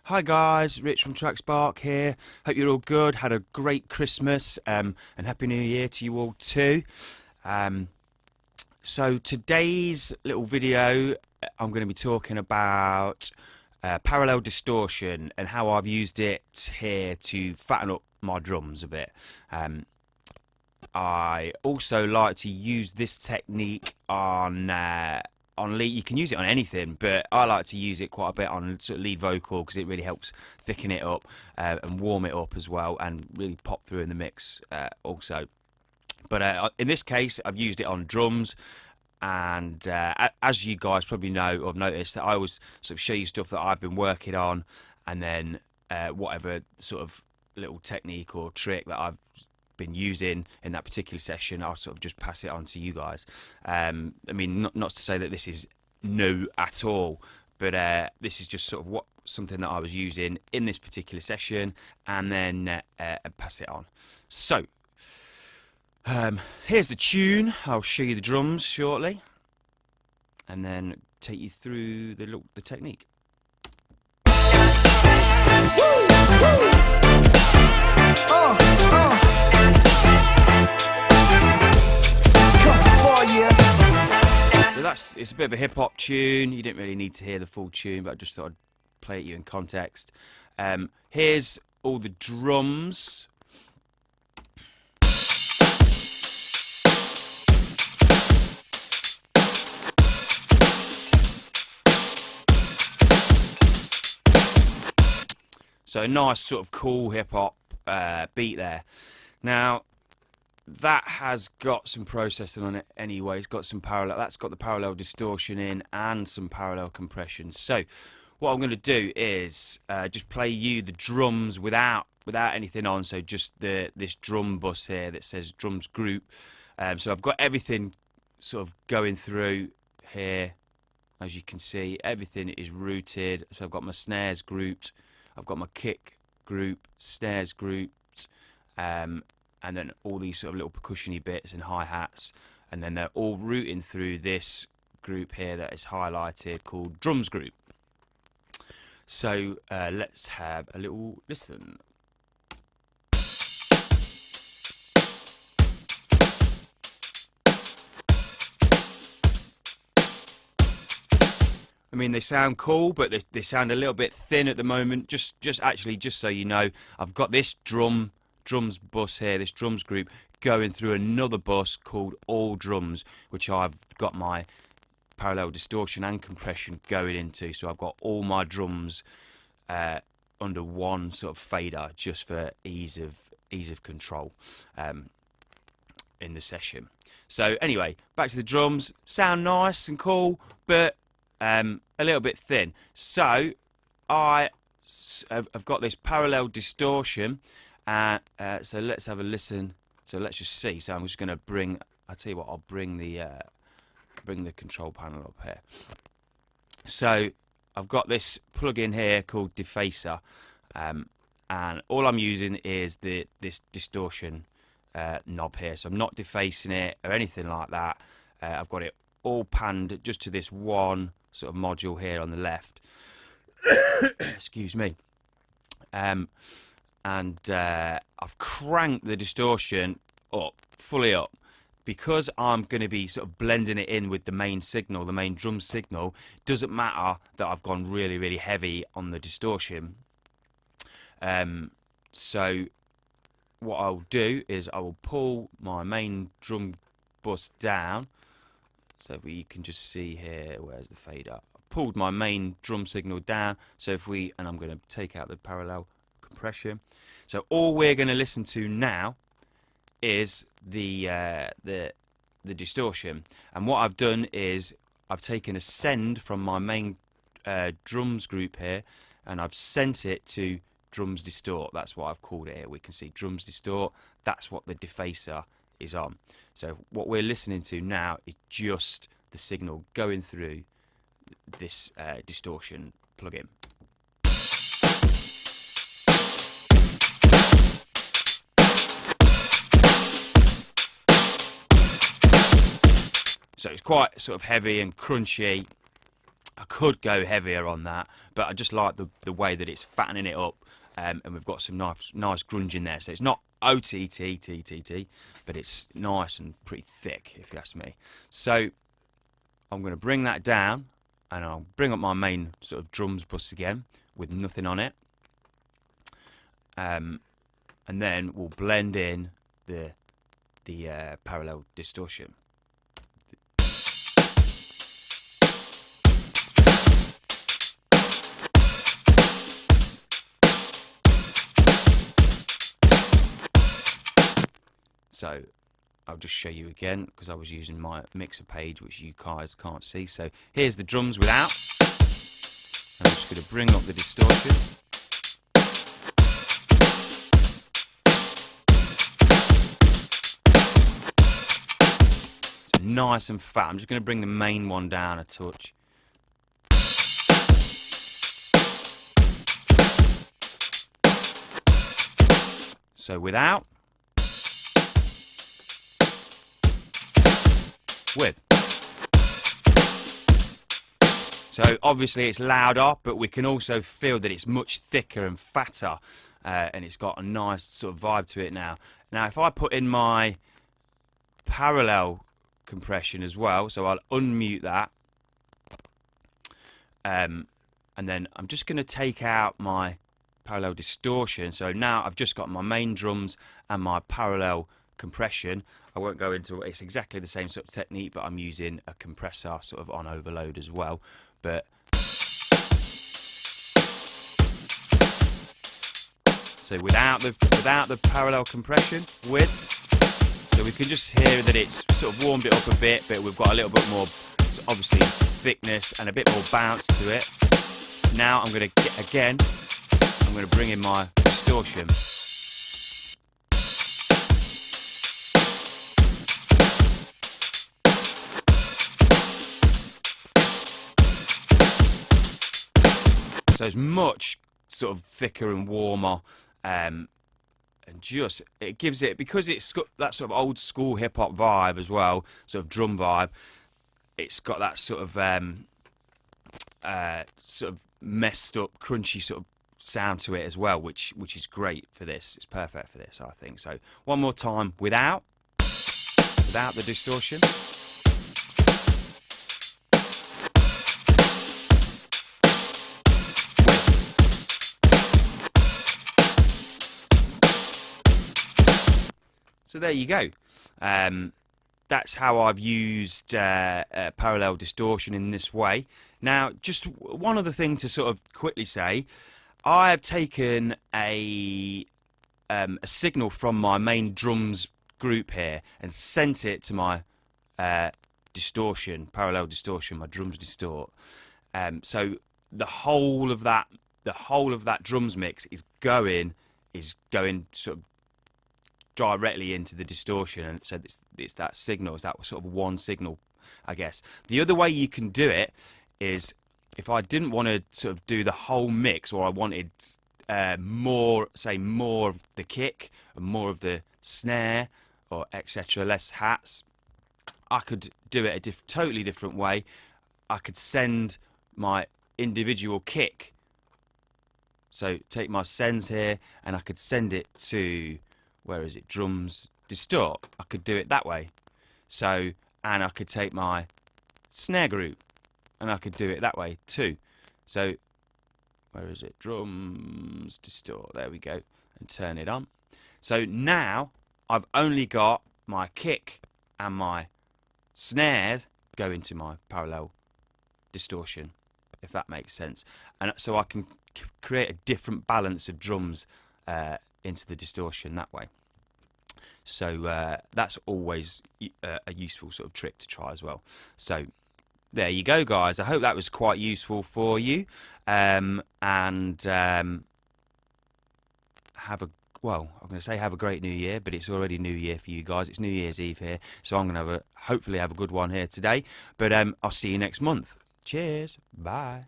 Hi guys, Rich from Trackspark here. Hope you're all good. Had a great Christmas and Happy New Year to you all too. Um, so today's little video, I'm going to be talking about parallel distortion and how I've used it here to fatten up my drums a bit. I also like to use this technique on lead. You can use it on anything, but I like to use it quite a bit on sort of lead vocal because it really helps thicken it up and warm it up as well, and really pop through in the mix also. But in this case, I've used it on drums, and as you guys probably know or have noticed, that I always sort of show you stuff that I've been working on, and then whatever sort of little technique or trick that I've been using in that particular session, I'll sort of just pass it on to you guys. I mean, not to say that this is new at all, but this is just sort of something that I was using in this particular session, and then pass it on. So here's the tune. I'll show you the drums shortly, and then take you through the technique. Woo! Woo! So it's a bit of a hip-hop tune. You didn't really need to hear the full tune, but I just thought I'd play it you in context. Here's all the drums. So a nice sort of cool hip-hop beat there. Now, that has got some processing on it anyway. It's got some parallel. That's got the parallel distortion in and some parallel compression. So what I'm going to do is just play you the drums without anything on. So just this drum bus here that says drums group. So I've got everything sort of going through here. As you can see, everything is rooted. So I've got my snares grouped. I've got my kick group, snares grouped. And then all these sort of little percussion-y bits and hi-hats, and then they're all routing through this group here that is highlighted called drums group. So let's have a little listen. I mean, they sound cool, but they sound a little bit thin at the moment. Just so you know, I've got this drums bus here, this drums group, going through another bus called all drums, which I've got my parallel distortion and compression going into. So I've got all my drums under one sort of fader, just for ease of control in the session. So anyway, back to the drums. Sound nice and cool, but a little bit thin. So I've got this parallel distortion. So let's have a listen. So let's just see. So I'm just going to bring. I'll tell you what. I'll bring the control panel up here. So I've got this plug-in here called Defacer, and all I'm using is this distortion knob here. So I'm not defacing it or anything like that. I've got it all panned just to this one sort of module here on the left. Excuse me. And I've cranked the distortion up, fully up, because I'm going to be sort of blending it in with the main signal, the main drum signal. It doesn't matter that I've gone really, really heavy on the distortion. So what I'll do is I will pull my main drum bus down. So you can just see here, where's the fader? I've pulled my main drum signal down. So and I'm going to take out the parallel compression. So all we're going to listen to now is the distortion. And what I've done is I've taken a send from my main drums group here, and I've sent it to drums distort. That's what I've called it here. We can see drums distort. That's what the defacer is on. So what we're listening to now is just the signal going through this distortion plugin. So it's quite sort of heavy and crunchy, I could go heavier on that, but I just like the way that it's fattening it up, and we've got some nice grunge in there. So it's not OTT, but it's nice and pretty thick, if you ask me. So I'm going to bring that down, and I'll bring up my main sort of drums bus again with nothing on it, and then we'll blend in the parallel distortion. So I'll just show you again, because I was using my mixer page, which you guys can't see. So here's the drums without. I'm just going to bring up the distortion. So nice and fat. I'm just going to bring the main one down a touch. So without. With. So obviously it's louder, but we can also feel that it's much thicker and fatter, and it's got a nice sort of vibe to it now. Now if I put in my parallel compression as well, so I'll unmute that, and then I'm just going to take out my parallel distortion. So now I've just got my main drums and my parallel compression. I won't go into it. It's exactly the same sort of technique, but I'm using a compressor sort of on overload as well. But so without the parallel compression, with, so we can just hear that it's sort of warmed it up a bit, but we've got a little bit more, obviously, thickness and a bit more bounce to it. Now I'm going to get again. I'm going to bring in my distortion. So it's much sort of thicker and warmer, and just it gives it, because it's got that sort of old school hip hop vibe as well, sort of drum vibe. It's got that sort of messed up, crunchy sort of sound to it as well, which is great for this. It's perfect for this, I think. So one more time without the distortion. So there you go. That's how I've used parallel distortion in this way. Now, just one other thing to sort of quickly say. I have taken a signal from my main drums group here and sent it to my distortion, parallel distortion, my drums distort. So the whole of that drums mix is going sort of directly into the distortion, and so it's that signal, it's that sort of one signal, I guess. The other way you can do it is, if I didn't want to sort of do the whole mix, or I wanted more of the kick and more of the snare, or etc., less hats, I could do it a totally different way. I could send my individual kick, so take my sends here, and I could send it to, where is it, drums distort. I could do it that way. So, and I could take my snare group and I could do it that way too. So where is it, drums distort, there we go, and turn it on. So now I've only got my kick and my snares go into my parallel distortion, if that makes sense. And so I can create a different balance of drums into the distortion that way. So that's always a useful sort of trick to try as well. So there you go, guys. I hope that was quite useful for you. Have a, well, I'm going to say have a great New Year, but it's already New Year for you guys. It's New Year's Eve here, so I'm going to hopefully have a good one here today. But I'll see you next month. Cheers. Bye.